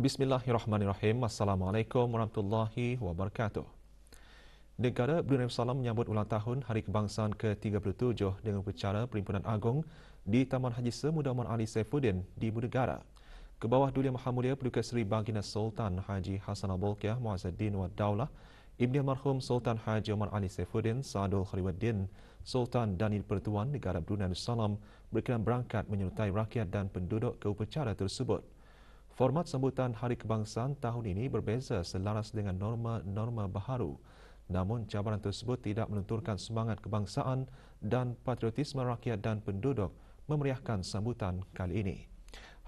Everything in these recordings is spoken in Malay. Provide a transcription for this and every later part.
Bismillahirrahmanirrahim. Assalamualaikum warahmatullahi wabarakatuh. Negara Brunei Darussalam menyambut ulang tahun Hari Kebangsaan ke-37 dengan upacara Perhimpunan Agong di Taman Haji Semuda Omar Ali Saifuddin di Budegara. Ke bawah Duli Maha Mulia Paduka Seri Baginda Sultan Haji Hassanal Bolkiah Muazzaddin wa Daulah, Ibni Almarhum Sultan Haji Omar Ali Saifuddin Saadul Khaliwaddin, Sultan Danil Pertuan Negara Brunei Darussalam berkenan berangkat menyertai rakyat dan penduduk ke upacara tersebut. Format sambutan Hari Kebangsaan tahun ini berbeza selaras dengan norma-norma baharu. Namun, cabaran tersebut tidak melenturkan semangat kebangsaan dan patriotisme rakyat dan penduduk memeriahkan sambutan kali ini.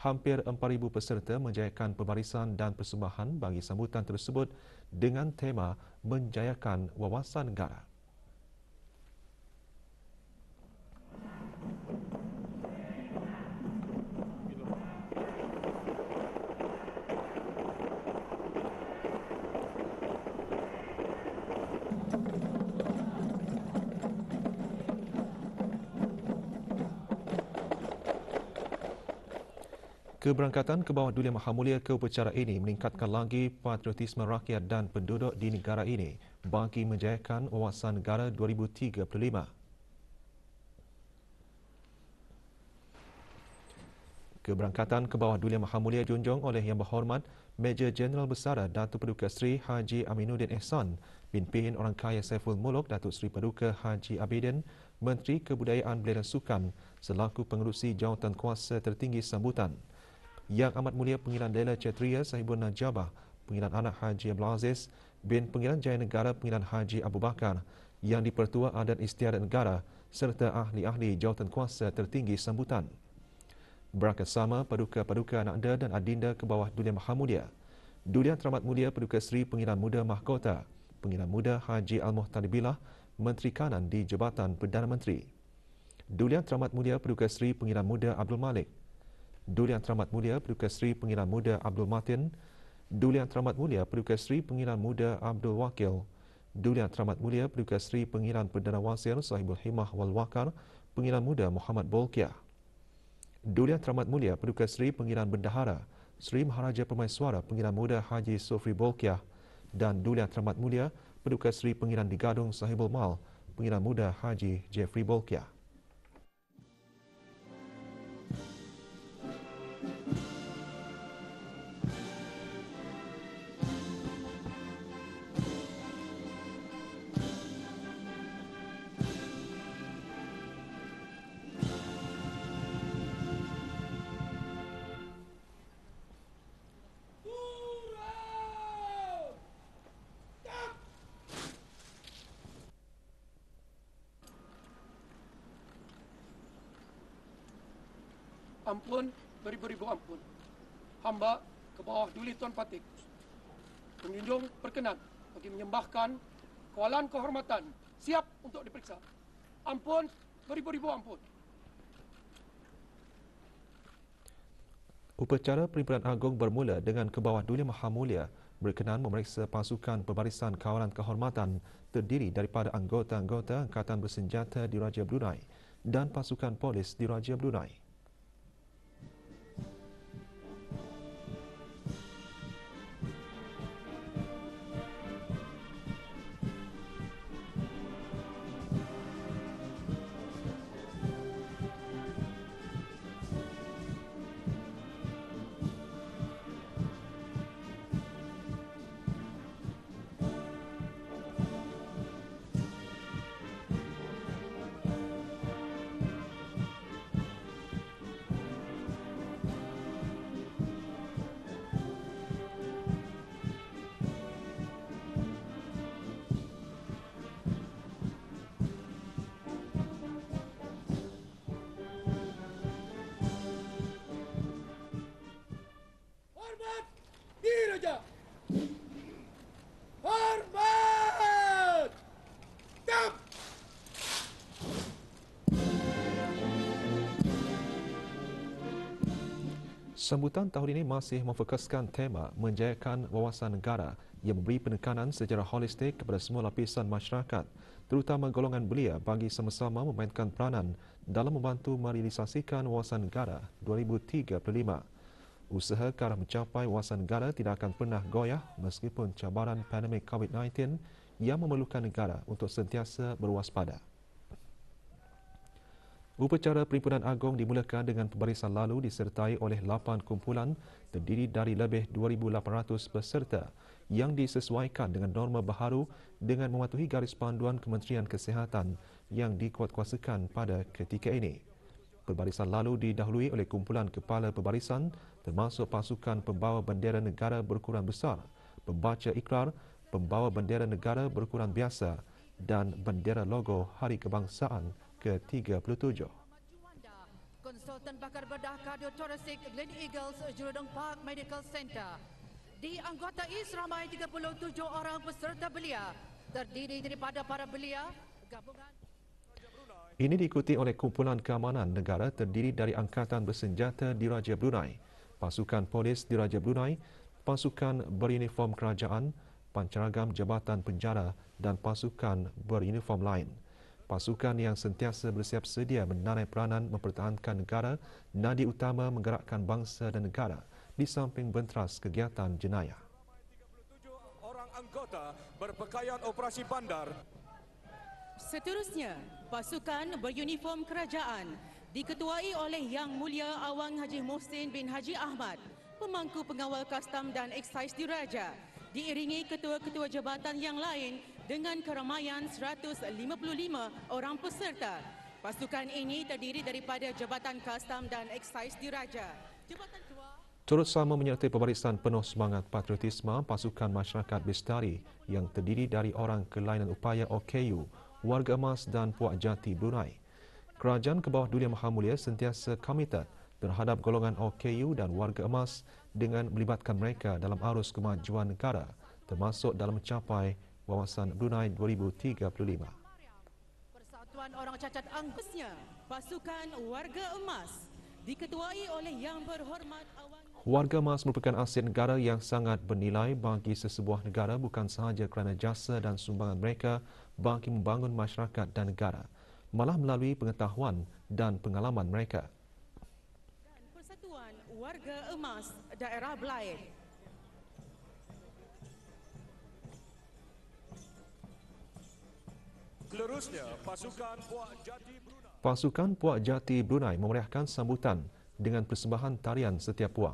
Hampir 4,000 peserta menjayakan pembarisan dan persembahan bagi sambutan tersebut dengan tema menjayakan wawasan negara. Keberangkatan ke bawah Duli Maha Mulia ke upacara ini meningkatkan lagi patriotisme rakyat dan penduduk di negara ini bagi menjayakan wawasan negara 2035. Keberangkatan ke bawah Duli Maha Mulia junjung oleh Yang Berhormat Major Jeneral Besar Datuk Paduka Seri Haji Aminuddin Ehsan, Pimpin Orang Kaya Saiful Muluk Datuk Seri Paduka Haji Abidin, Menteri Kebudayaan Belia dan Sukan selaku pengerusi jawatan kuasa tertinggi sambutan. Yang Amat Mulia Pengiran Lela Cetria Sahibul Najabah, Pengiran Anak Haji Abdul Aziz bin Pengiran Jaya Negara Pengiran Haji Abu Bakar, Yang di-Pertua Adat Istiadat Negara serta ahli-ahli jawatan kuasa tertinggi sambutan. Berangkat sama Paduka-Paduka Anakda dan Adinda ke bawah Duli Maha Mulia. Duli Yang Teramat Mulia Paduka Seri Pengiran Muda Mahkota, Pengiran Muda Haji Al-Muhtadibillah, Menteri Kanan di Jabatan Perdana Menteri. Duli Yang Teramat Mulia Paduka Seri Pengiran Muda Abdul Malik, Duli Yang Teramat Mulia Paduka Seri Pengiran Muda Abdul Matin, Duli Yang Teramat Mulia Paduka Seri Pengiran Muda Abdul Wakil, Duli Yang Teramat Mulia Paduka Seri Pengiran Perdana Wazir Sahibul Himmah wal Wakar, Pengiran Muda Muhammad Bolkiah, Duli Yang Teramat Mulia Paduka Seri Pengiran Bendahara Seri Maharaja Permaiswara Pengiran Muda Haji Sofri Bolkiah, dan Duli Yang Teramat Mulia Paduka Seri Pengiran Digadung Sahibul Mal Pengiran Muda Haji Jeffrey Bolkiah. Ampun, beribu-ribu ampun. Hamba ke bawah Duli Tuan Patik. Penjunjung berkenan bagi menyembahkan kawalan kehormatan siap untuk diperiksa. Ampun, beribu-ribu ampun. Upacara Perhimpunan Agong bermula dengan ke bawah Duli Maha Mulia berkenan memeriksa pasukan pembarisan kawalan kehormatan terdiri daripada anggota-anggota Angkatan Bersenjata di Raja Brunei dan pasukan polis di Raja Brunei. Diraja! Hormat! Tap! Sambutan tahun ini masih memfokuskan tema menjayakan wawasan negara yang memberi penekanan secara holistik kepada semua lapisan masyarakat, terutama golongan belia bagi sama-sama memainkan peranan dalam membantu merealisasikan wawasan negara 2035. Usaha ke arah mencapai wawasan negara tidak akan pernah goyah meskipun cabaran pandemik COVID-19 yang memerlukan negara untuk sentiasa berwaspada. Upacara Perhimpunan Agong dimulakan dengan pembarisan lalu disertai oleh 8 kumpulan terdiri dari lebih 2,800 peserta yang disesuaikan dengan norma baharu dengan mematuhi garis panduan Kementerian Kesihatan yang dikuatkuasakan pada ketika ini. Pembarisan lalu didahului oleh kumpulan kepala pembarisan termasuk pasukan pembawa bendera negara berukuran besar, pembaca ikrar, pembawa bendera negara berukuran biasa dan bendera logo Hari Kebangsaan ke-37. Konsultan bakar bedah kardiotorasik Glen Eagles Jurudong Park Medical Center. Dianggotai seramai 37 orang peserta belia, terdiri daripada para belia, gabungan. Ini diikuti oleh kumpulan keamanan negara terdiri dari Angkatan Bersenjata Diraja Brunei, pasukan polis Diraja Brunei, pasukan beruniform kerajaan, pancaragam Jabatan Penjara dan pasukan beruniform lain. Pasukan yang sentiasa bersiap sedia menanai peranan mempertahankan negara, nadi utama menggerakkan bangsa dan negara di samping benteras kegiatan jenayah. 37 orang anggota berpakaian operasi bandar. Seterusnya, pasukan beruniform kerajaan diketuai oleh Yang Mulia Awang Haji Mohsin bin Haji Ahmad, pemangku pengawal kastam dan eksais diraja, diiringi ketua-ketua jabatan yang lain dengan keramaian 155 orang peserta. Pasukan ini terdiri daripada Jabatan Kastam dan Eksais Diraja. Jabatan Ketua Turut sama menyertai pembarisan penuh semangat patriotisme pasukan masyarakat Bestari yang terdiri dari orang kelainan upaya OKU, warga emas dan Puak Jati Brunei. Kerajaan ke bawah Duli Maha Mulia sentiasa komited terhadap golongan OKU dan warga emas dengan melibatkan mereka dalam arus kemajuan negara termasuk dalam mencapai wawasan Brunei 2035. Persatuan Orang Cacat Anggotanya, pasukan warga emas diketuai oleh Yang Berhormat Awang. Warga emas merupakan aset negara yang sangat bernilai bagi sesebuah negara bukan sahaja kerana jasa dan sumbangan mereka bagi membangun masyarakat dan negara, malah melalui pengetahuan dan pengalaman mereka. Dan Persatuan Warga Emas Daerah Belair. Seterusnya, pasukan Puak Jati Brunei. Pasukan Puak Jati Brunei memeriahkan sambutan dengan persembahan tarian setiap puak.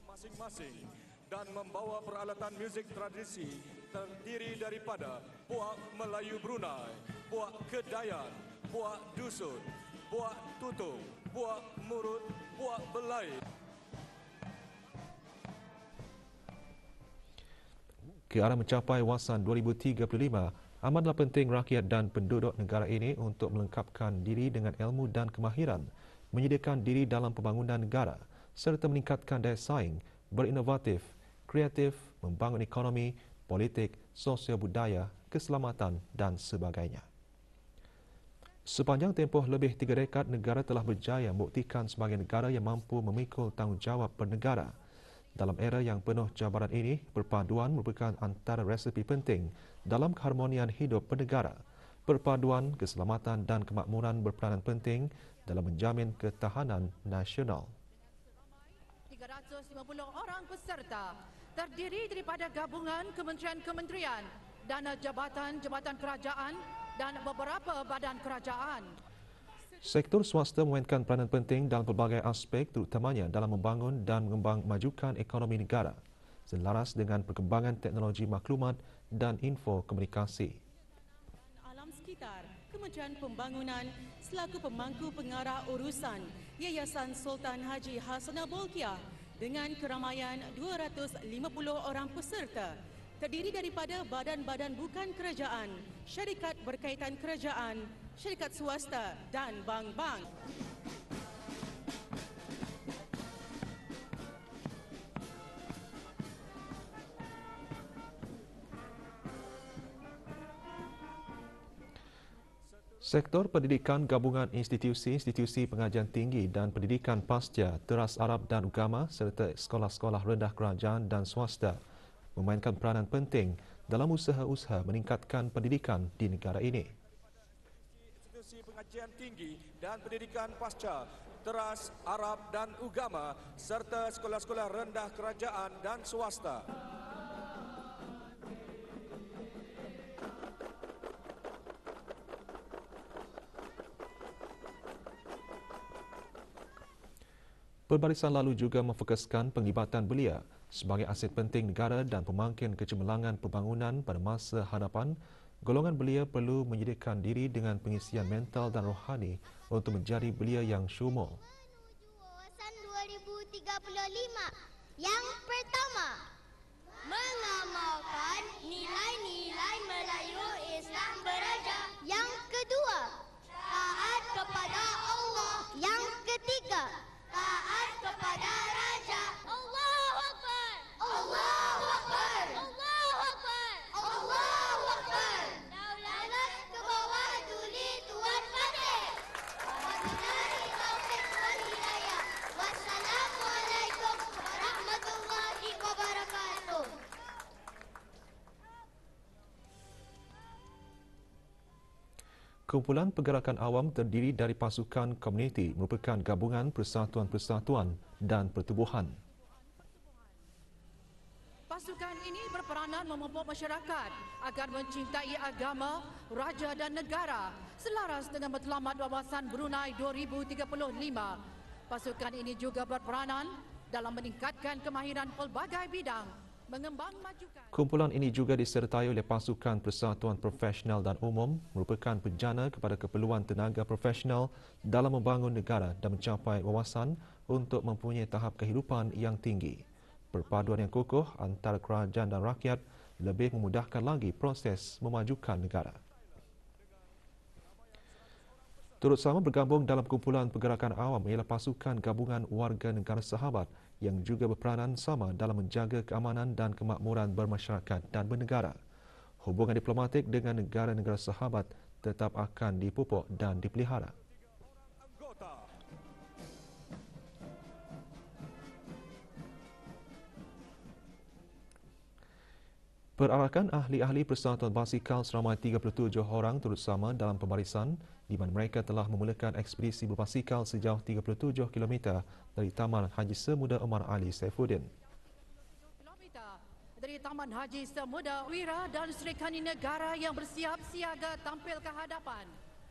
Masing-masing dan membawa peralatan muzik tradisi terdiri daripada Puak Melayu Brunei, Puak Kedayan, Puak Dusun, Puak Tutung, Puak Murut, Puak Belai. Ke arah mencapai wawasan 2035, amatlah penting rakyat dan penduduk negara ini untuk melengkapkan diri dengan ilmu dan kemahiran, menyediakan diri dalam pembangunan negara serta meningkatkan daya saing, berinovatif, kreatif, membangun ekonomi, politik, sosial budaya, keselamatan dan sebagainya. Sepanjang tempoh lebih 3 dekad, negara telah berjaya membuktikan sebagai negara yang mampu memikul tanggungjawab bernegara. Dalam era yang penuh cabaran ini, perpaduan merupakan antara resepi penting dalam keharmonian hidup bernegara. Perpaduan, keselamatan dan kemakmuran berperanan penting dalam menjamin ketahanan nasional. 350 orang peserta terdiri daripada gabungan kementerian-kementerian, dana jabatan-jabatan kerajaan dan beberapa badan kerajaan. Sektor swasta memainkan peranan penting dalam pelbagai aspek terutamanya dalam membangun dan mengembangmajukan ekonomi negara selaras dengan perkembangan teknologi maklumat dan info komunikasi. Alam Sekitar, Kementerian Pembangunan selaku pemangku pengarah urusan Yayasan Sultan Haji Hassanal Bolkiah dengan keramaian 250 orang peserta terdiri daripada badan-badan bukan kerajaan, syarikat berkaitan kerajaan, syarikat swasta dan bank-bank. Sektor pendidikan gabungan institusi-institusi pengajian tinggi dan pendidikan pasca, teras Arab dan agama serta sekolah-sekolah rendah kerajaan dan swasta memainkan peranan penting dalam usaha-usaha meningkatkan pendidikan di negara ini. Institusi Institusi Pengajian Tinggi dan Pendidikan Pasca, Teras, Arab dan Ugama serta sekolah-sekolah rendah kerajaan dan swasta. Perbarisan lalu juga memfokuskan penglibatan belia sebagai aset penting negara dan pemangkin kecemerlangan pembangunan pada masa hadapan. Golongan belia perlu menyediakan diri dengan pengisian mental dan rohani untuk menjadi belia yang syumul. Menuju wawasan 2035. Yang pertama, mengamalkan nilai-nilai Melayu Islam beraja. Yang kedua, taat kepada Allah. Yang ketiga, taat kepada raja. Allahu Akbar. Allahu Akbar. Allahu Akbar. Allahu Akbar. Daulat ke bawah duli Tuan Fatih. Wabillahi taufiq wal hidayah. Wassalamualaikum warahmatullahi wabarakatuh. Kumpulan pergerakan awam terdiri dari pasukan komuniti merupakan gabungan persatuan-persatuan dan pertubuhan. Pasukan ini berperanan memupuk masyarakat agar mencintai agama, raja dan negara selaras dengan matlamat wawasan Brunei 2035. Pasukan ini juga berperanan dalam meningkatkan kemahiran pelbagai bidang, mengembang majukan. Kumpulan ini juga disertai oleh pasukan persatuan profesional dan umum merupakan bejana kepada keperluan tenaga profesional dalam membangun negara dan mencapai wawasan untuk mempunyai tahap kehidupan yang tinggi. Perpaduan yang kukuh antara kerajaan dan rakyat lebih memudahkan lagi proses memajukan negara. Turut sama bergabung dalam kumpulan pergerakan awam ialah pasukan gabungan warga negara sahabat yang juga berperanan sama dalam menjaga keamanan dan kemakmuran bermasyarakat dan bernegara. Hubungan diplomatik dengan negara-negara sahabat tetap akan dipupuk dan dipelihara. Perarakan ahli-ahli Persatuan Basikal seramai 37 orang turut sama dalam pembarisan di mana mereka telah memulakan ekspedisi berbasikal sejauh 37 km dari Taman Haji Semuda Omar Ali Saifuddin. Dari Taman Haji Semuda, Wira dan Serikani Negara yang bersiap siaga tampil ke hadapan.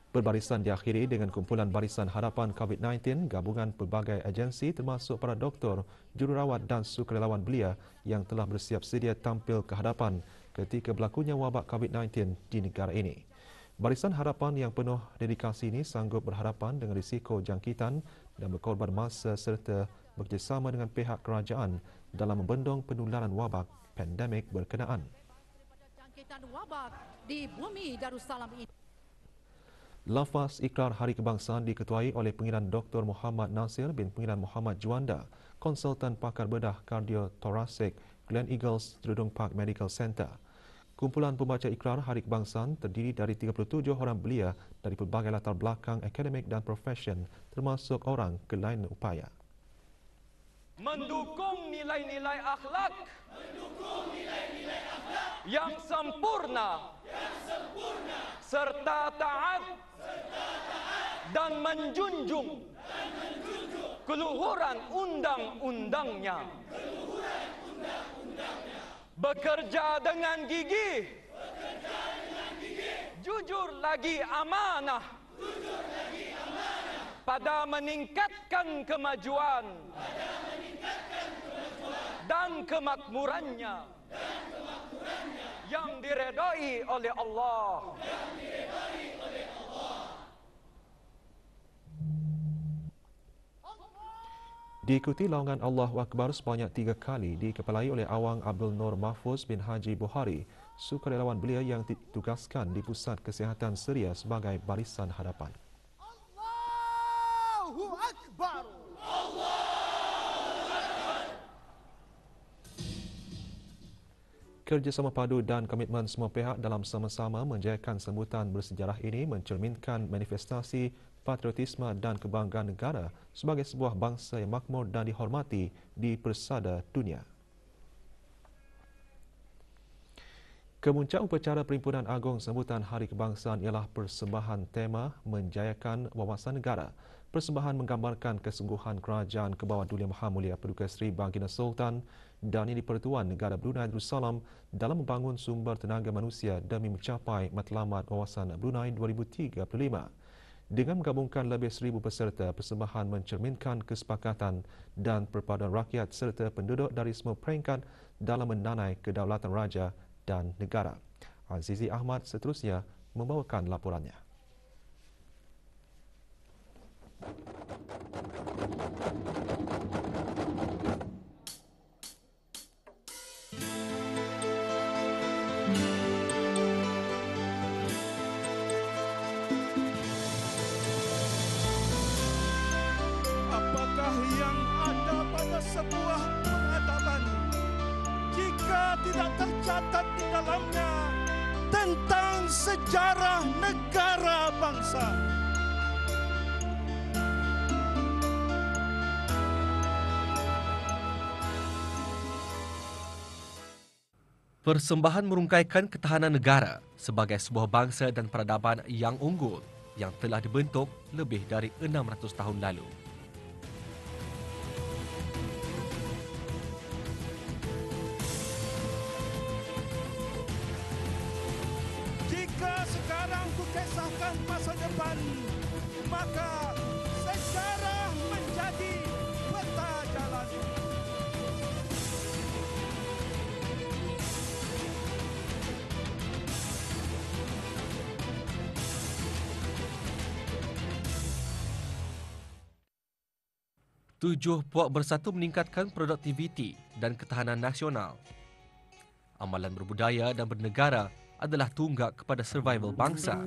Perbarisan diakhiri dengan kumpulan barisan hadapan COVID-19 gabungan pelbagai agensi termasuk para doktor, jururawat dan sukarelawan belia yang telah bersiap sedia tampil ke hadapan ketika berlakunya wabak COVID-19 di negara ini. Barisan hadapan yang penuh dedikasi ini sanggup berhadapan dengan risiko jangkitan dan berkorban masa serta bekerjasama dengan pihak kerajaan dalam membendung penularan wabak pandemik berkenaan. Jangkitan wabak di bumi Darussalam ini. Lafaz Ikrar Hari Kebangsaan diketuai oleh Pengiran Dr. Muhammad Nasir bin Pengiran Muhammad Juanda, konsultan pakar bedah kardiotorasik Glen Eagles Trudung Park Medical Center. Kumpulan pembaca Ikrar Hari Kebangsaan terdiri dari 37 orang belia dari pelbagai latar belakang akademik dan profesion termasuk orang kelain upaya. Mendukung nilai-nilai akhlak, yang sempurna, serta taat dan menjunjung keluhuran undang-undangnya, bekerja dengan gigih, jujur lagi amanah, pada meningkatkan kemajuan dan kemakmurannya yang diredai oleh Allah. Diikuti laungan Allahu Akbar sebanyak 3 kali dikepalai oleh Awang Abdul Nur Mahfuz bin Haji Buhari, sukarelawan belia yang ditugaskan di Pusat Kesihatan Seria sebagai barisan hadapan. Allahu Akbar. Kerjasama padu dan komitmen semua pihak dalam sama-sama menjayakan sambutan bersejarah ini mencerminkan manifestasi patriotisme dan kebanggaan negara sebagai sebuah bangsa yang makmur dan dihormati di persada dunia. Kemuncak upacara Perhimpunan Agong sambutan Hari Kebangsaan ialah persembahan tema menjayakan wawasan negara. Persembahan menggambarkan kesungguhan Kerajaan Kebawah Duli Maha Mulia Paduka Seri Baginda Sultan dan Yang di-Pertuan Negara Brunei Darussalam dalam membangun sumber tenaga manusia demi mencapai matlamat wawasan Brunei 2035. Dengan menggabungkan lebih 1,000 peserta, persembahan mencerminkan kesepakatan dan perpaduan rakyat serta penduduk dari semua peringkat dalam mendanai kedaulatan raja dan negara. Azizi Ahmad seterusnya membawakan laporannya. Apakah yang ada pada sebuah peradaban jika tidak tercatat di dalamnya tentang sejarah negara bangsa? Persembahan merungkaikan ketahanan negara sebagai sebuah bangsa dan peradaban yang unggul yang telah dibentuk lebih dari 600 tahun lalu. Jika sekarang ku kisahkan masa depan, maka sejarah menjadi peta jalan. Tujuh puak bersatu meningkatkan produktiviti dan ketahanan nasional. Amalan berbudaya dan bernegara adalah tunggak kepada survival bangsa.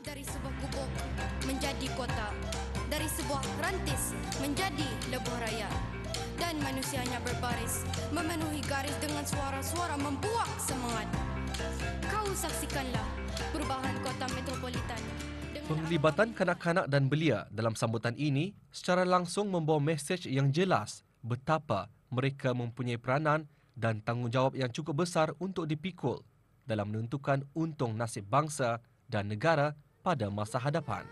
Dari sebuah gubuk menjadi kota, dari sebuah rantis menjadi lebuh raya, dan manusianya berbaris memenuhi garis dengan suara-suara membuak semangat. Kau saksikanlah perubahan kota metropolitan. Penglibatan kanak-kanak dan belia dalam sambutan ini secara langsung membawa mesej yang jelas betapa mereka mempunyai peranan dan tanggungjawab yang cukup besar untuk dipikul dalam menentukan untung nasib bangsa dan negara pada masa hadapan.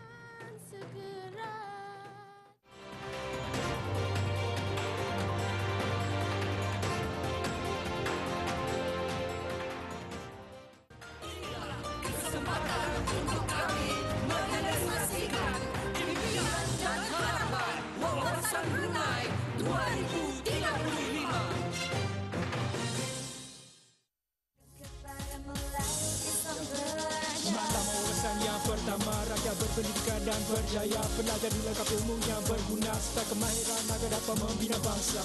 Pertama, rakyat berpendidikan dan berjaya, pelajar dilengkapi ilmu yang berguna serta kemahiran agar dapat membina bangsa.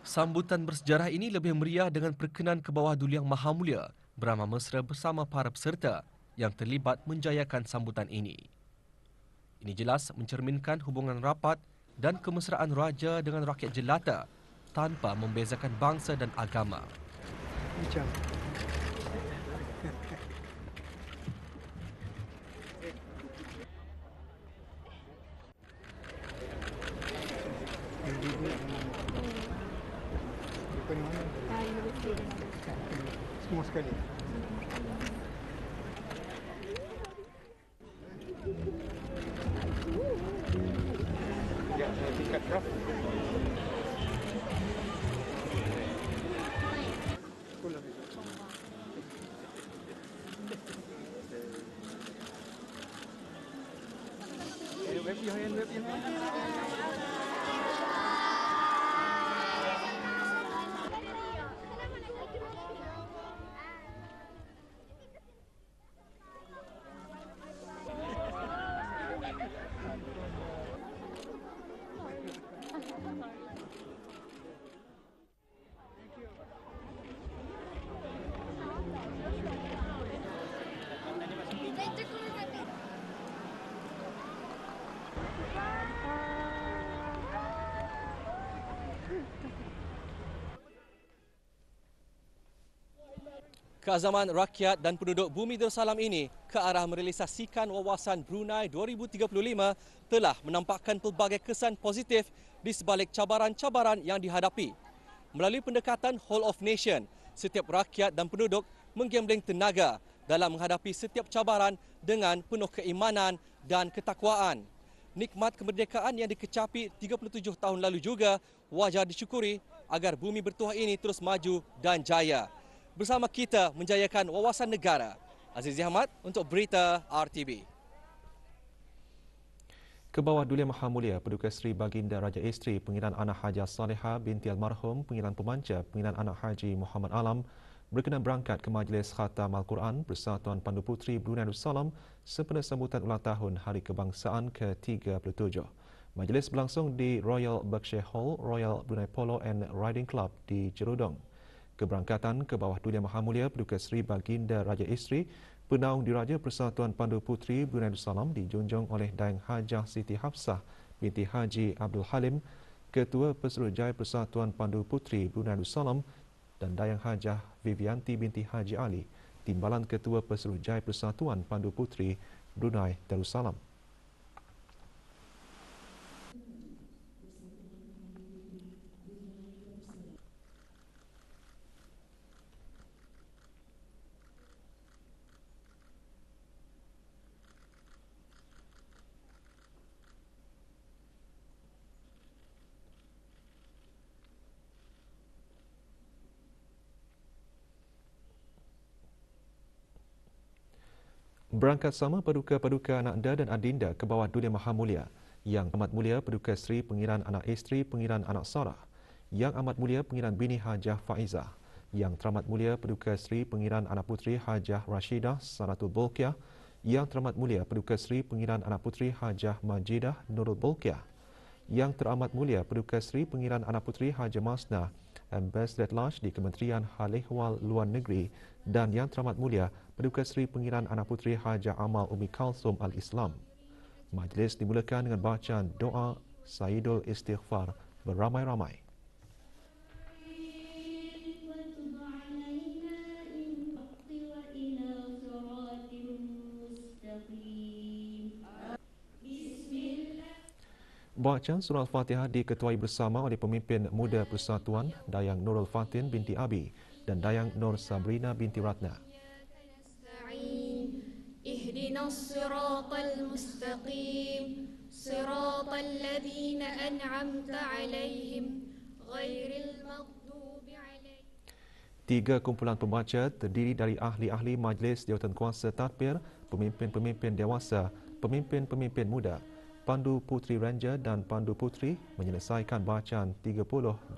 Sambutan bersejarah ini lebih meriah dengan perkenan Kebawah Duli Yang Maha Mulia beramah mesra bersama para peserta yang terlibat menjayakan sambutan ini. Ini jelas mencerminkan hubungan rapat dan kemesraan raja dengan rakyat jelata tanpa membezakan bangsa dan agama. Macam. Semua sekali. Ya, tingkat berapa? Sekolah besok. Web yang Keazaman rakyat dan penduduk Bumi Darussalam ini ke arah merealisasikan wawasan Brunei 2035 telah menampakkan pelbagai kesan positif di sebalik cabaran-cabaran yang dihadapi. Melalui pendekatan Whole of Nation, setiap rakyat dan penduduk menggambling tenaga dalam menghadapi setiap cabaran dengan penuh keimanan dan ketakwaan. Nikmat kemerdekaan yang dikecapi 37 tahun lalu juga wajar disyukuri agar bumi bertuah ini terus maju dan jaya. Bersama kita menjayakan wawasan negara. Azizi Ahmad untuk Berita RTB. Kebawah Duli Maha Mulia Paduka Seri Baginda Raja Isteri Pengiran Anak Hajah Salihah binti Almarhum Pengiran Pemanca Pengiran Anak Haji Muhammad Alam berkenan berangkat ke Majlis Khatam Al-Quran Persatuan Pandu Puteri Brunei Darussalam sempena sambutan ulang tahun Hari Kebangsaan ke-37. Majlis berlangsung di Royal Berkshire Hall, Royal Brunei Polo and Riding Club di Jerudong. Keberangkatan ke bawah Duli Maha Mulia Paduka Seri Baginda Raja Isteri Penaung Diraja Persatuan Pandu Puteri Brunei Darussalam dijunjung oleh Dayang Hajah Siti Hafsah binti Haji Abdul Halim, Ketua Pesuruhjaya Persatuan Pandu Puteri Brunei Darussalam dan Dayang Hajah Vivianti binti Haji Ali, Timbalan Ketua Pesuruhjaya Persatuan Pandu Puteri Brunei Darussalam. Berangkat sama paduka-paduka anak anda dan adinda ke bawah Duli Maha Mulia Yang Amat Mulia Paduka Seri Pengiran Anak Isteri Pengiran Anak Sarah, Yang Amat Mulia Pengiran Bini Hajah Faizah, Yang Teramat Mulia Paduka Seri Pengiran Anak Puteri Hajah Rashidah Saratul Bolkiah, Yang Teramat Mulia Paduka Seri Pengiran Anak Puteri Hajah Majidah Nurul Bolkiah, Yang Teramat Mulia Paduka Seri Pengiran Anak Puteri Hajah Masna Ambassador Lash di Kementerian Hal Ehwal Luar Negeri, dan Yang Teramat Mulia Paduka Seri Pengiran Anak Puteri Hajah Amal Umi Kalsum Al-Islam. Majlis dimulakan dengan bacaan doa Sayyidul Istighfar beramai-ramai. Bacaan surah Al-Fatihah diketuai bersama oleh pemimpin muda Persatuan Dayang Nurul Fatin binti Abi dan Dayang Nur Sabrina binti Ratna. Ihdinas siratal mustaqim siratal ladzina an'amta 'alaihim ghairil maghdubi 'alaihim. Tiga kumpulan pembaca terdiri dari ahli-ahli Majlis Jawatankuasa Tadbir, pemimpin-pemimpin dewasa, pemimpin-pemimpin muda, Pandu Puteri Ranger dan Pandu Puteri menyelesaikan bacaan 30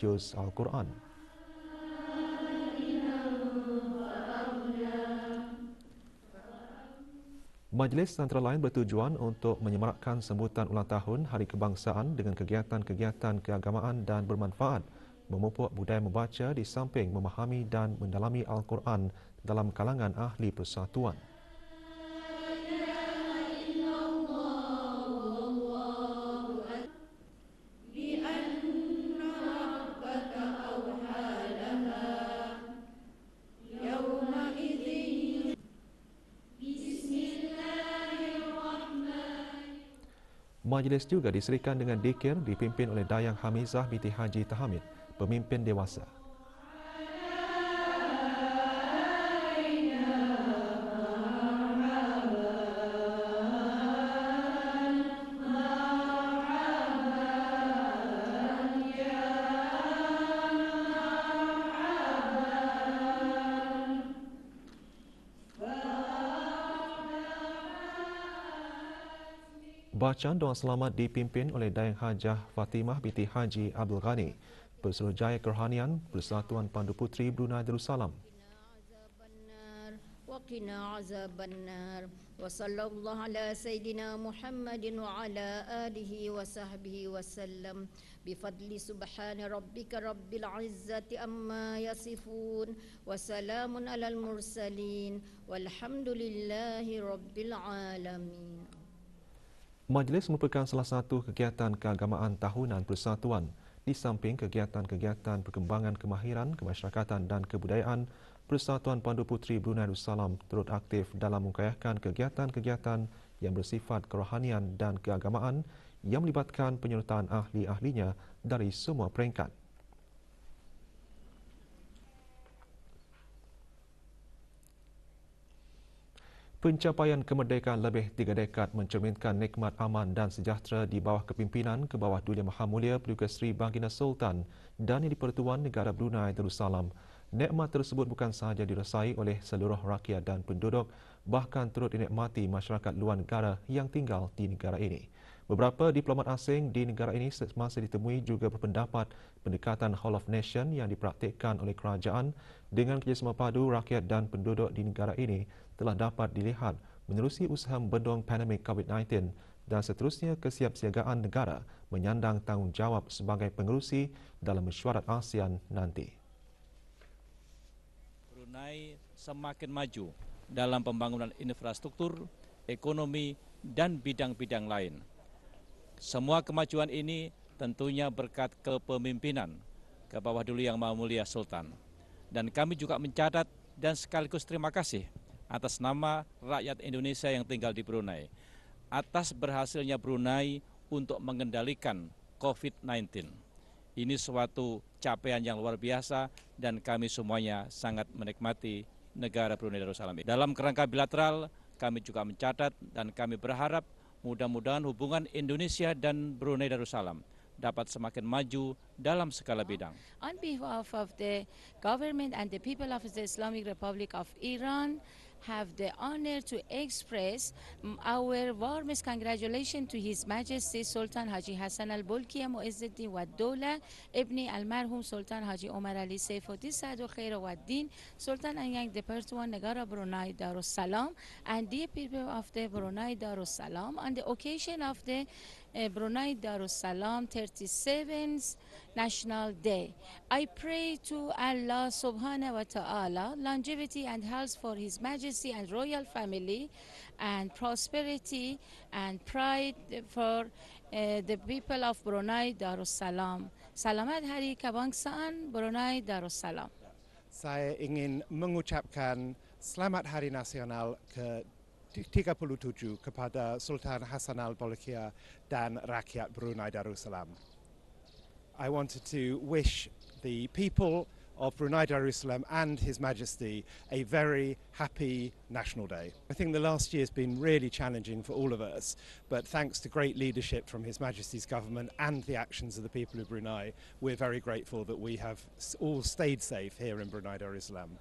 juz Al-Quran. Majlis antara lain bertujuan untuk menyemarakkan sambutan ulang tahun Hari Kebangsaan dengan kegiatan-kegiatan keagamaan dan bermanfaat, memupuk budaya membaca di samping memahami dan mendalami Al-Quran dalam kalangan ahli persatuan. Majlis juga diserikan dengan dikir dipimpin oleh Dayang Hamizah binti Haji Tahamid, pemimpin dewasa. Bacaan doa selamat dipimpin oleh Dayang Hajah Fatimah binti Haji Abdul Ghani, Pesuruhjaya Kerohanian Persatuan Pandu Puteri Brunei Darussalam. وقنا عذاب النار وصلى الله على سيدنا محمد وعلى آله وصحبه وسلم بفضل سبحان ربك رب العزة أما يصفون وسلام على المرسلين والحمد لله رب العالمين. Majlis merupakan salah satu kegiatan keagamaan tahunan Persatuan di samping kegiatan-kegiatan perkembangan kemahiran, kemasyarakatan dan kebudayaan. Persatuan Pandu Puteri Brunei Darussalam turut aktif dalam mengkayakan kegiatan-kegiatan yang bersifat kerohanian dan keagamaan yang melibatkan penyertaan ahli-ahlinya dari semua peringkat. Pencapaian kemerdekaan lebih 3 dekad mencerminkan nikmat aman dan sejahtera di bawah kepimpinan Kebawah Dulia Maha Mulia Paduka Seri Baginda Sultan dan Yang di-Pertuan Negara Brunei Darussalam. Nikmat tersebut bukan sahaja dirasai oleh seluruh rakyat dan penduduk, bahkan turut dinikmati masyarakat luar negara yang tinggal di negara ini. Beberapa diplomat asing di negara ini semasa ditemui juga berpendapat pendekatan Whole of Nation yang dipraktikkan oleh kerajaan dengan kerjasama padu rakyat dan penduduk di negara ini telah dapat dilihat menerusi usaha membendung pandemik COVID-19 dan seterusnya kesiapsiagaan negara menyandang tanggungjawab sebagai pengerusi dalam mesyuarat ASEAN nanti. Brunei semakin maju dalam pembangunan infrastruktur, ekonomi dan bidang-bidang lain. Semua kemajuan ini tentunya berkat kepemimpinan Kebawah Dulia Yang Maha Mulia Sultan. Dan kami juga mencatat dan sekaligus terima kasih atas nama rakyat Indonesia yang tinggal di Brunei atas berhasilnya Brunei untuk mengendalikan COVID-19. Ini suatu capaian yang luar biasa dan kami semuanya sangat menikmati negara Brunei Darussalam. Dalam kerangka bilateral kami juga mencatat dan kami berharap mudah-mudahan hubungan Indonesia dan Brunei Darussalam dapat semakin maju dalam segala bidang. On behalf of the government and the people of the Islamic Republic of Iran, have the honor to express our warmest congratulations to His Majesty Sultan Haji Hassan Al-Bolkiah Muizzuddin wa Dawla Ibni Al-Marhum Sultan Haji Omar Ali Saifuddin Saad Khair wa Din Sultan and Yang di-Pertuan Negara Brunei Darussalam and the people of the Brunei Darussalam on the occasion of the Brunei Darussalam 37th National Day. I pray to Allah subhanahu wa ta'ala longevity and health for His Majesty and royal family and prosperity and pride for the people of Brunei Darussalam. Selamat Hari Kebangsaan Brunei Darussalam. Saya ingin mengucapkan Selamat Hari Nasional ke 37 kepada Sultan Hassan Al-Bolkiah dan rakyat Brunei Darussalam. I wanted to wish the people of Brunei Darussalam and His Majesty a very happy National Day. I think the last year has been really challenging for all of us, but thanks to great leadership from His Majesty's government and the actions of the people of Brunei, we're very grateful that we have all stayed safe here in Brunei Darussalam.